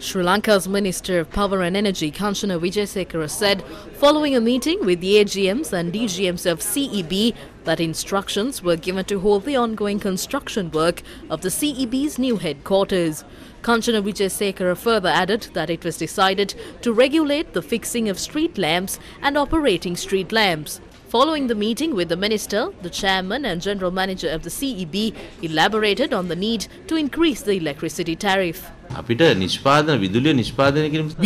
Sri Lanka's Minister of Power and Energy, Kanchana Wijesekara, said following a meeting with the AGMs and DGMs of CEB that instructions were given to hold the ongoing construction work of the CEB's new headquarters. Kanchana Wijesekara further added that it was decided to regulate the fixing of street lamps and operating street lamps. Following the meeting with the minister, the chairman and general manager of the CEB elaborated on the need to increase the electricity tariff. We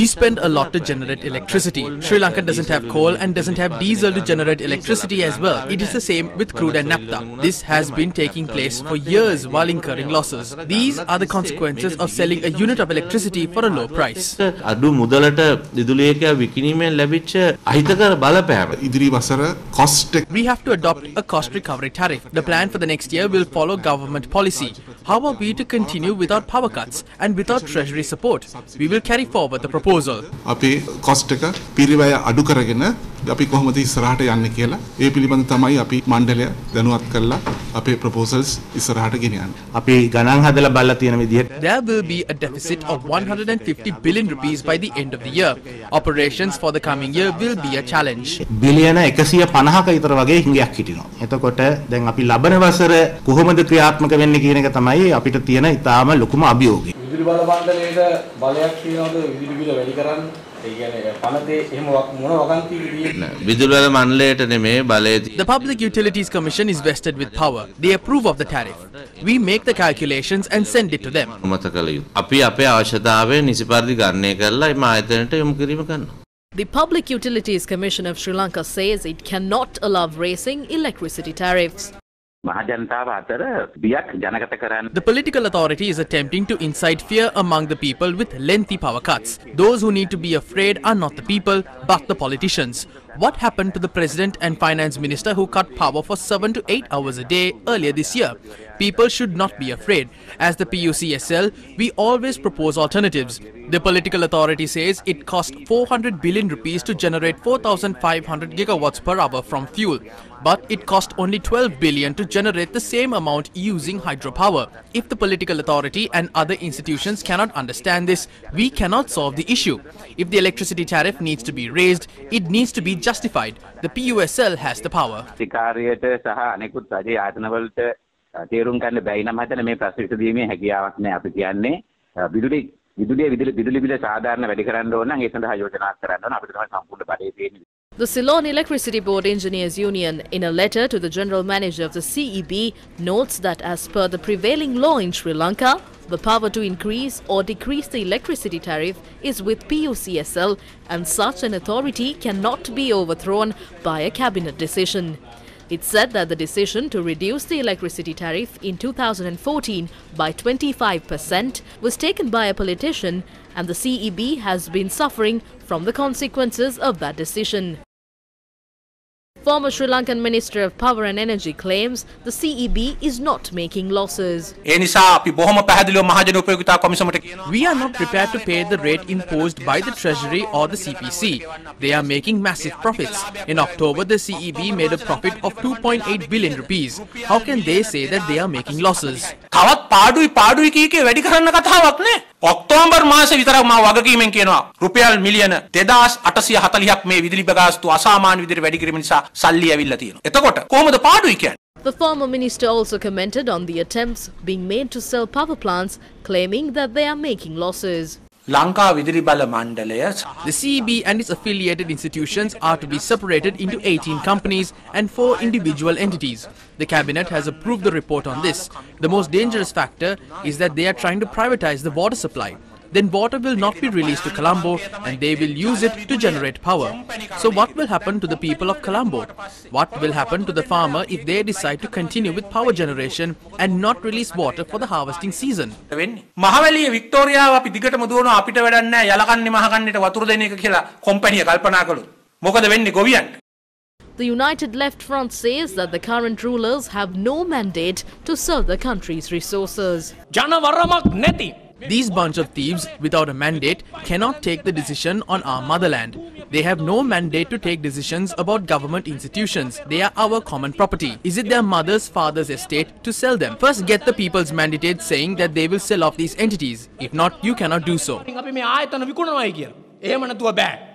spend a lot to generate electricity. Sri Lanka doesn't have coal and doesn't have diesel to generate electricity as well. It is the same with crude and naphtha. This has been taking place for years while incurring losses. These are the consequences of selling a unit of electricity for a low price. The We have to adopt a cost recovery tariff. The plan for the next year will follow government policy. How are we to continue without power cuts and without treasury support? We will carry forward the proposal. අපි කොහොමද ඉස්සරහට යන්නේ කියලා ඒ පිළිබඳව තමයි අපි මණ්ඩලය දැනුවත් කරලා අපේ proposals ඉස්සරහට ගෙනියන්නේ. අපි ගණන් හදලා බලලා තියෙන විදිහට There will be a deficit of 150 billion rupees by the end of the year. Operations for the coming year will be a challenge. බිලියන 150ක විතර වගේ හිඟයක් හිටිනවා. එතකොට දැන් අපි ලබන වසර කොහොමද ක්‍රියාත්මක වෙන්නේ කියන එක තමයි අපිට තියෙන ඉතාම ලොකුම අභියෝගය. විදුලි බල මණ්ඩලයට බලයක් තියනවද විදුලි බිල වැඩි කරන්න? The Public Utilities Commission is vested with power. They approve of the tariff. We make the calculations and send it to them. The Public Utilities Commission of Sri Lanka says it cannot allow raising electricity tariffs. The political authority is attempting to incite fear among the people with lengthy power cuts. Those who need to be afraid are not the people, but the politicians. What happened to the President and Finance Minister who cut power for 7 to 8 hours a day earlier this year? People should not be afraid. As the PUCSL, we always propose alternatives. The political authority says it cost 400 billion rupees to generate 4,500 gigawatts per hour from fuel. But it cost only 12 billion to generate the same amount using hydropower. If the political authority and other institutions cannot understand this, we cannot solve the issue. If the electricity tariff needs to be raised, it needs to be justified. The PUCSL has the power. තේරුම් ගන්න බැයි නම් හිතන මේ ප්‍රශ්න විසඳීමේ හැකියාවක් නැහැ අපි කියන්නේ විදුලිය බිල සාධාරණ වැඩි කරන්න ඕන නම් ඒ සඳහා යෝජනා කරන්න ඕන අපිට තමයි සම්පූර්ණ බඩේ තියෙන්නේ. The Ceylon Electricity Board Engineers Union, in a letter to the General Manager of the CEB, notes that as per the prevailing law in Sri Lanka, the power to increase or decrease the electricity tariff is with PUCSL, and such an authority cannot be overthrown by a cabinet decision. It said that the decision to reduce the electricity tariff in 2014 by 25% was taken by a politician, and the CEB has been suffering from the consequences of that decision. Former Sri Lankan Minister of Power and Energy claims the CEB is not making losses. We are not prepared to pay the rate imposed by the Treasury or the CPC. They are making massive profits. In October, the CEB made a profit of 2.8 billion rupees. How can they say that they are making losses? October මාසේ විතරක් මම වගකීමෙන් කියනවා රුපියල් මිලියන 2840ක් මේ විදුලි බගාස්තු අසාමාන්‍ය විදිහට වැඩි කිරීම නිසා සල්ලි ඇවිල්ලා තියෙනවා. එතකොට කොහොමද පාඩුයි කියන්නේ? The former minister also commented on the attempts being made to sell power plants, claiming that they are making losses. Lanka විදුලි බල මණ්ඩලය The CEB and its affiliated institutions are to be separated into 18 companies and 4 individual entities. The cabinet has approved the report on this. The most dangerous factor is that they are trying to privatize the water supply. Then water will not be released to Colombo and they will use it to generate power. So what will happen to the people of Colombo? What will happen to the farmer if they decide to continue with power generation and not release water for the harvesting season? මහවැලියේ වික්ටෝරියාව අපි දිගටම දුවනවා අපිට වැඩක් නැහැ යලකන්නේ මහකන්නේට වතුර දෙන එක කියලා කොම්පැනිය කල්පනා කළොත් මොකද වෙන්නේ ගොවියන්ට? The United Left Front says that the current rulers have no mandate to serve the country's resources. ජනවරමක් නැති These bunch of thieves without a mandate cannot take the decision on our motherland. They have no mandate to take decisions about government institutions. They are our common property. Is it their mother's father's estate to sell them? First get the people's mandate saying that they will sell off these entities. If not, you cannot do so. අපි මේ ආයතන විකුණනවායි කියලා. එහෙම නැතුව බෑ.